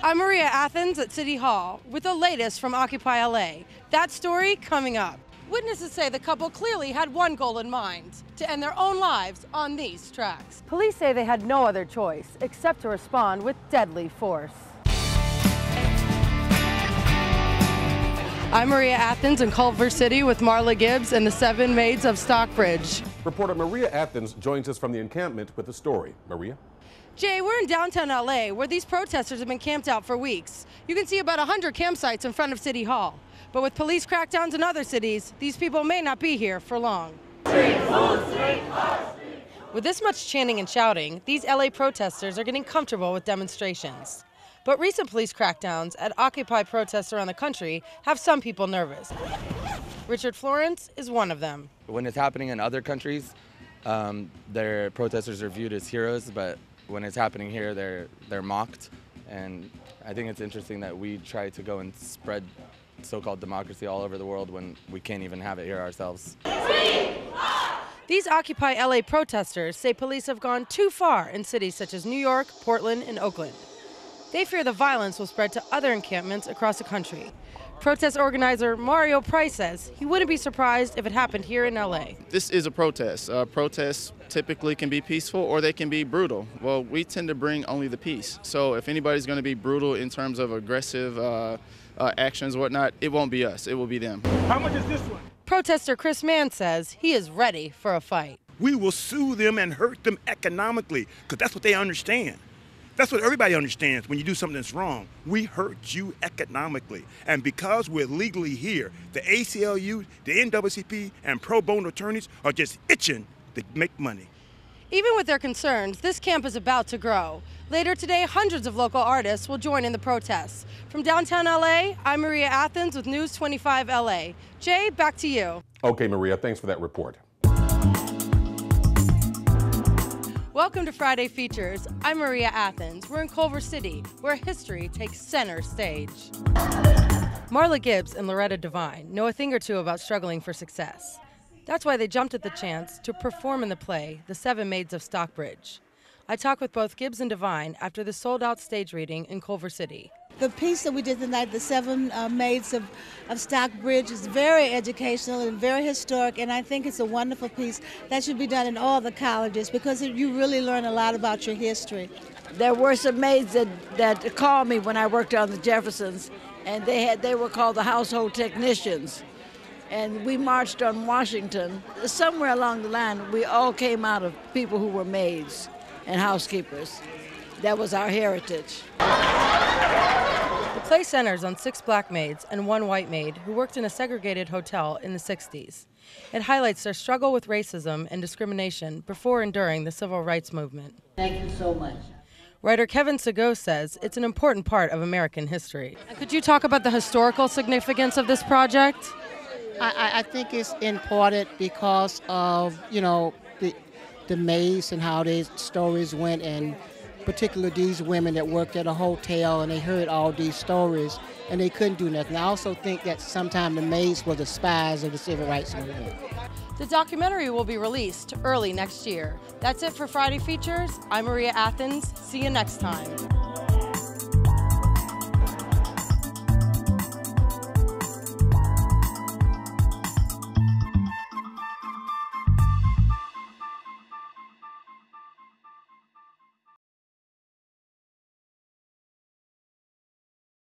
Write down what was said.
I'm Maria Athens at City Hall with the latest from Occupy LA. That story coming up. Witnesses say the couple clearly had one goal in mind, to end their own lives on these tracks. Police say they had no other choice except to respond with deadly force. I'm Maria Athens in Culver City with Marla Gibbs and the 7 Maids of Stockbridge. Reporter Maria Athens joins us from the encampment with the story. Maria? Jay, we're in downtown LA where these protesters have been camped out for weeks. You can see about 100 campsites in front of City Hall. But with police crackdowns in other cities, these people may not be here for long. With this much chanting and shouting, these LA protesters are getting comfortable with demonstrations. But recent police crackdowns at Occupy protests around the country have some people nervous. Richard Florence is one of them. When it's happening in other countries, their protesters are viewed as heroes, but when it's happening here, they're mocked. And I think it's interesting that we try to go and spread so-called democracy all over the world when we can't even have it here ourselves. These Occupy LA protesters say police have gone too far in cities such as New York, Portland, and Oakland. They fear the violence will spread to other encampments across the country. Protest organizer Mario Price says he wouldn't be surprised if it happened here in LA. This is a protest. Protests typically can be peaceful or they can be brutal. Well, we tend to bring only the peace. So if anybody's going to be brutal in terms of aggressive actions, whatnot, it won't be us. It will be them. How much is this one? Protester Mann says he is ready for a fight. We will sue them and hurt them economically because that's what they understand. That's what everybody understands when you do something that's wrong. We hurt you economically. And because we're legally here, the ACLU, the NAACP, and pro bono attorneys are just itching to make money. Even with their concerns, this camp is about to grow. Later today, hundreds of local artists will join in the protests. From downtown LA, I'm Maria Athens with News 25 LA. Jay, back to you. Okay, Maria, thanks for that report. Welcome to Friday Features. I'm Maria Athens. We're in Culver City, where history takes center stage. Marla Gibbs and Loretta know a thing or two about struggling for success. That's why they jumped at the chance to perform in the play, The 7 Maids of Stockbridge. I talked with both Gibbs and Devine after the sold-out stage reading in Culver City. The piece that we did tonight, The 7 Maids of Stockbridge, is very educational and very historic, and I think it's a wonderful piece that should be done in all the colleges because you really learn a lot about your history. There were some maids that called me when I worked on the Jeffersons, and they were called the household technicians. And we marched on Washington. Somewhere along the line, we all came out of people who were maids and housekeepers. That was our heritage. The play centers on 6 black maids and 1 white maid who worked in a segregated hotel in the 60s. It highlights their struggle with racism and discrimination before and during the civil rights movement. Thank you so much. Writer Kevin Sagoes says it's an important part of American history. Could you talk about the historical significance of this project? I think it's important because of, the maids and how their stories went, and particularly these women that worked at a hotel and they heard all these stories and they couldn't do nothing. I also think that sometimes the maids were the spies of the civil rights movement. The documentary will be released early next year. That's it for Friday Features. I'm Maria Athens. See you next time.